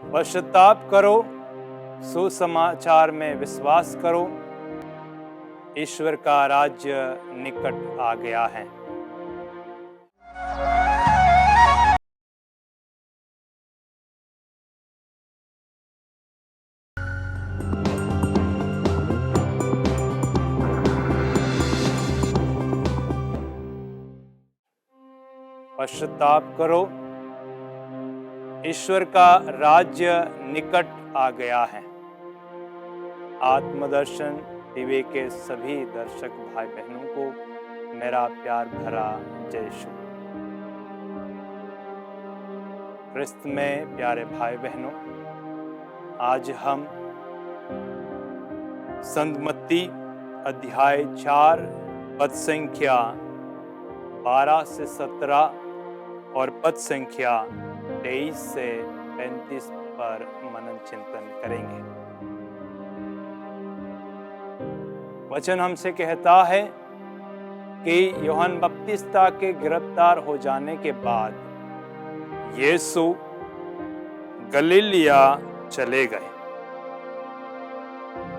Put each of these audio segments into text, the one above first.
पश्चाताप करो, सुसमाचार में विश्वास करो, ईश्वर का राज्य निकट आ गया है। पश्चाताप करो, ईश्वर का राज्य निकट आ गया है। आत्मदर्शन टीवी के सभी दर्शक भाई बहनों को मेरा प्यार भरा जय यीशु। क्रिस्त में प्यारे भाई बहनों, आज हम संत मत्ती अध्याय 4 पद संख्या 12 से 17 और पद संख्या 23 से 35 पर मनन चिंतन करेंगे। वचन हमसे कहता है कि यूहन्ना बपतिस्ता के गिरफ्तार हो जाने के बाद यीशु गलीलिया चले गए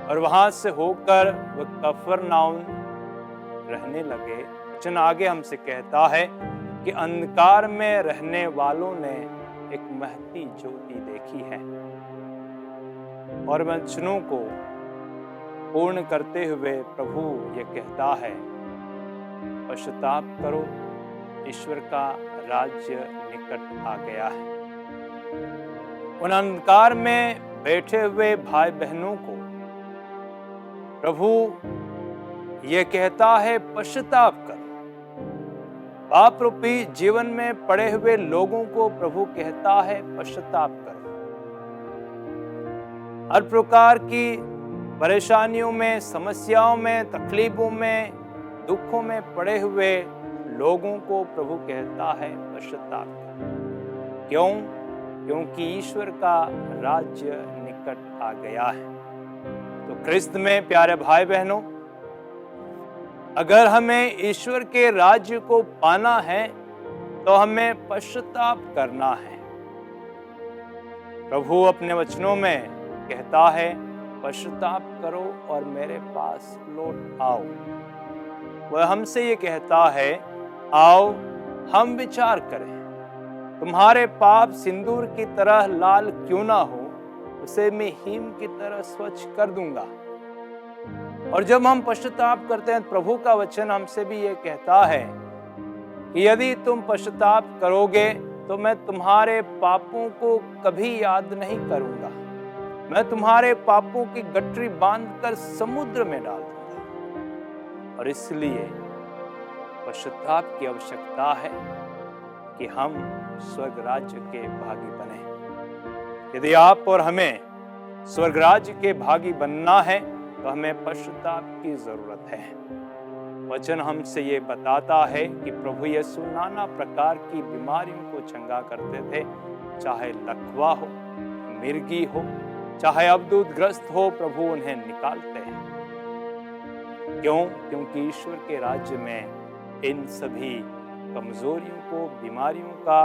और वहां से होकर वह कफरनहूम रहने लगे। वचन आगे हमसे कहता है कि अंधकार में रहने वालों ने एक महती ज्योति देखी है। और वचनों को पूर्ण करते हुए प्रभु ये कहता है, पश्चाताप करो, ईश्वर का राज्य निकट आ गया है। उन अंधकार में बैठे हुए भाई बहनों को प्रभु ये कहता है, पश्चाताप करो। पाप रूपी जीवन में पड़े हुए लोगों को प्रभु कहता है, पश्चाताप करो। हर प्रकार की परेशानियों में, समस्याओं में, तकलीफों में, दुखों में पड़े हुए लोगों को प्रभु कहता है, पश्चाताप करो। क्यों? क्योंकि ईश्वर का राज्य निकट आ गया है। तो क्रिस्त में प्यारे भाई बहनों, अगर हमें ईश्वर के राज्य को पाना है तो हमें पश्चाताप करना है। प्रभु अपने वचनों में कहता है, पश्चाताप करो और मेरे पास लौट आओ। वह हमसे ये कहता है, आओ हम विचार करें। तुम्हारे पाप सिंदूर की तरह लाल क्यों ना हो, उसे मैं हिम की तरह स्वच्छ कर दूंगा। और जब हम पश्चाताप करते हैं, प्रभु का वचन हमसे भी ये कहता है कि यदि तुम पश्चाताप करोगे तो मैं तुम्हारे पापों को कभी याद नहीं करूंगा। मैं तुम्हारे पापों की गठरी बांधकर समुद्र में डाल दूंगा। और इसलिए पश्चाताप की आवश्यकता है कि हम स्वर्ग राज्य के भागी बने। यदि आप और हमें स्वर्ग राज्य के भागी बनना है तो हमें पश्चाताप की जरूरत है। वचन हमसे ये बताता है कि प्रभु यीशु नाना प्रकार की बीमारियों को चंगा करते थे, चाहे लकवा हो, मिर्गी हो, चाहे अवधूत ग्रस्त हो, प्रभु उन्हें निकालते हैं। क्यों? क्योंकि ईश्वर के राज्य में इन सभी कमजोरियों को, बीमारियों का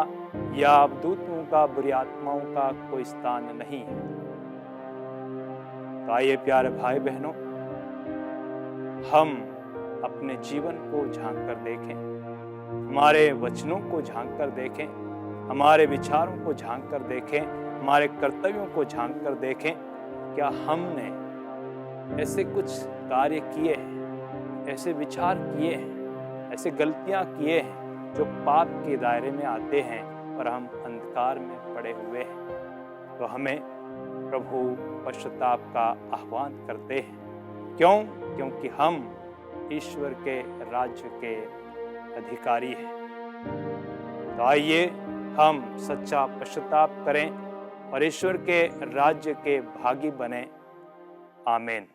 या अवधूतों का, बुरी आत्माओं का कोई स्थान नहीं है। तो आइए प्यारे भाई बहनों, हम अपने जीवन को झांक कर देखें, हमारे वचनों को झांक कर देखें, हमारे विचारों को झांक कर देखें, हमारे कर्तव्यों को झांक कर देखें। क्या हमने ऐसे कुछ कार्य किए हैं, ऐसे विचार किए हैं, ऐसे गलतियां किए हैं जो पाप के दायरे में आते हैं और हम अंधकार में पड़े हुए हैं? तो हमें प्रभु पश्चाताप का आह्वान करते हैं। क्यों? क्योंकि हम ईश्वर के राज्य के अधिकारी हैं। तो आइए हम सच्चा पश्चाताप करें और ईश्वर के राज्य के भागी बने। आमीन।